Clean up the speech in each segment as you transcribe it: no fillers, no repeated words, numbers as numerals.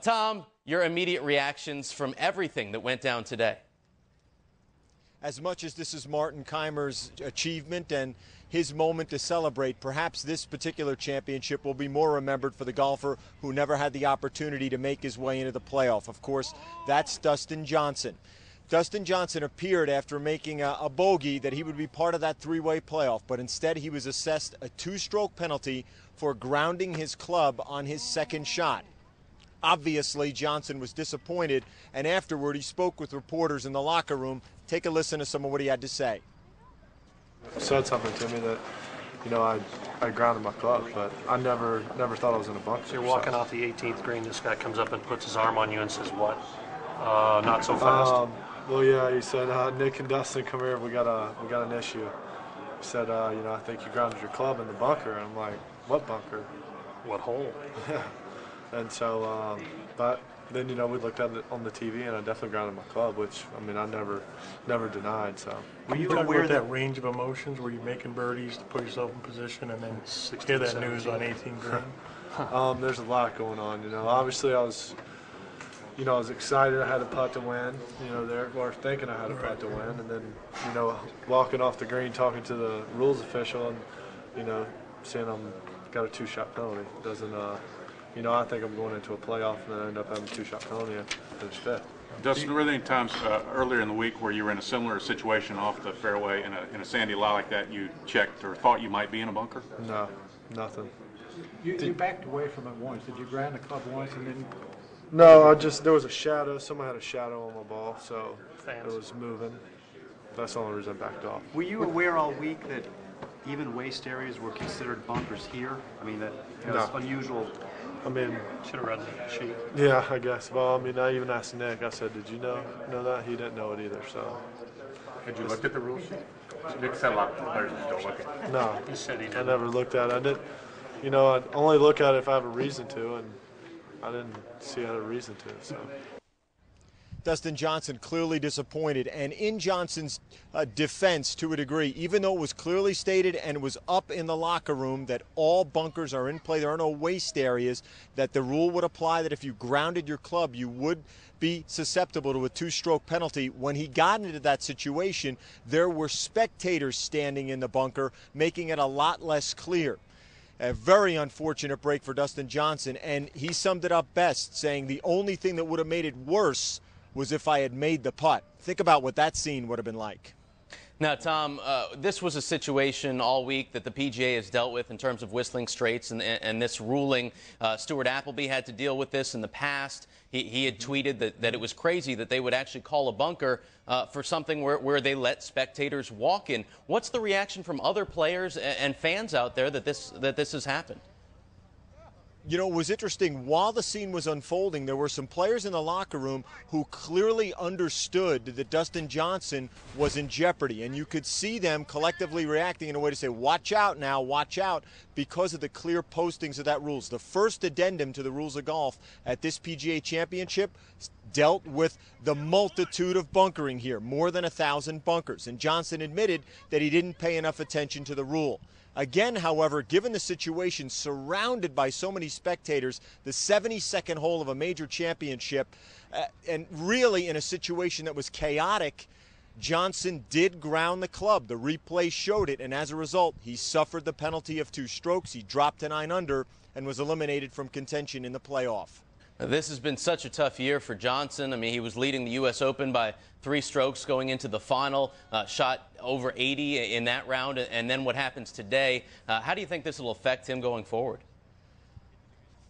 Tom, your immediate reactions from everything that went down today. As much as this is Martin Kaymer's achievement and his moment to celebrate, perhaps this particular championship will be more remembered for the golfer who never had the opportunity to make his way into the playoff. Of course, that's Dustin Johnson. Dustin Johnson appeared after making a bogey that he would be part of that three-way playoff, but instead he was assessed a two-stroke penalty for grounding his club on his second shot. Obviously, Johnson was disappointed, and afterward he spoke with reporters in the locker room. Take a listen to some of what he had to say. Said something to me that, you know, I grounded my club, but I never thought I was in a bunker. So you're walking off the 18th green, this guy comes up and puts his arm on you and says what? Not so fast. Well, yeah, he said, Nick and Dustin, come here, we got an issue. He said, you know, I think you grounded your club in the bunker. And I'm like, what bunker? What hole? Yeah. And so, but then, you know, we looked at it on the TV, and I definitely grounded my club, which, I mean, I never denied. So. Were you aware of that range of emotions? Were you making birdies to put yourself in position and then hear that news on 18 green? There's a lot going on, you know. Obviously, I was excited I had a putt to win, you know, there, or thinking I had a putt to win, and then, you know, walking off the green, talking to the rules official, and, you know, seeing I'm got a two-shot penalty. Doesn't, you know, I think I'm going into a playoff, and then I end up having a two-shot penalty and finish fifth. Dustin, were there any times earlier in the week where you were in a similar situation off the fairway in a sandy lie like that, you checked or thought you might be in a bunker? No, nothing. You backed away from it once. Did you ground the club once and then? No, there was a shadow. Someone had a shadow on my ball, so Fans. It was moving. That's the only reason I backed off. Were you aware all week that even waste areas were considered bunkers here? I mean, that was unusual. I mean, Should have read the sheet. yeah, I guess. Well, I mean, I even asked Nick. I said, "Did you know that?" He didn't know it either. So. Had you looked at the rule sheet? Nick said a lot of players just don't look at it. No, He said he I didn't. never looked at it. I did. You know, I only look at it if I have a reason to, and I didn't see I had a reason to. So. Dustin Johnson clearly disappointed, and in Johnson's defense to a degree, even though it was clearly stated and it was up in the locker room that all bunkers are in play, there are no waste areas, that the rule would apply that if you grounded your club, you would be susceptible to a two-stroke penalty. When he got into that situation, there were spectators standing in the bunker, making it a lot less clear. A very unfortunate break for Dustin Johnson, and he summed it up best, saying the only thing that would have made it worse was if I had made the putt. Think about what that scene would have been like. Now, Tom, this was a situation all week that the PGA has dealt with in terms of whistling straights and this ruling. Stuart Appleby had to deal with this in the past. He had tweeted that it was crazy that they would actually call a bunker for something where they let spectators walk in. What's the reaction from other players and fans out there that this has happened? You know, it was interesting. While the scene was unfolding, there were some players in the locker room who clearly understood that Dustin Johnson was in jeopardy. And you could see them collectively reacting in a way to say, watch out now, watch out, because of the clear postings of that rules. The first addendum to the rules of golf at this PGA Championship dealt with the multitude of bunkering here, more than 1,000 bunkers. And Johnson admitted that he didn't pay enough attention to the rule. Again, however, given the situation surrounded by so many spectators, the 72nd hole of a major championship, and really in a situation that was chaotic, Johnson did ground the club. The replay showed it, and as a result, he suffered the penalty of 2 strokes. He dropped to 9 under and was eliminated from contention in the playoff. This has been such a tough year for Johnson. I mean, he was leading the U.S. Open by 3 strokes going into the final, shot over 80 in that round, and then what happens today. How do you think this will affect him going forward?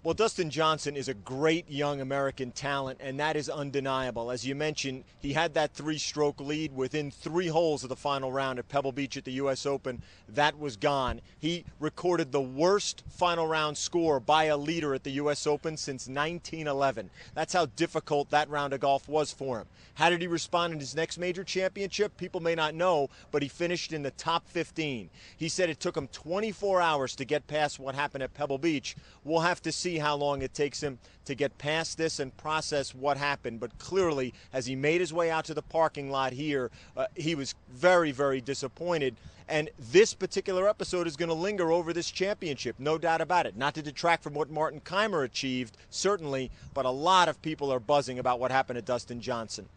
Well, Dustin Johnson is a great young American talent, and that is undeniable. As you mentioned, he had that 3-stroke lead within 3 holes of the final round at Pebble Beach at the U.S. Open. That was gone. He recorded the worst final round score by a leader at the U.S. Open since 1911. That's how difficult that round of golf was for him. How did he respond in his next major championship? People may not know, but he finished in the top 15. He said it took him 24 hours to get past what happened at Pebble Beach. We'll have to see see how long it takes him to get past this and process what happened. But clearly, as he made his way out to the parking lot here, he was very, very disappointed. And this particular episode is going to linger over this championship, no doubt about it. Not to detract from what Martin Keimer achieved, certainly, but a lot of people are buzzing about what happened to Dustin Johnson.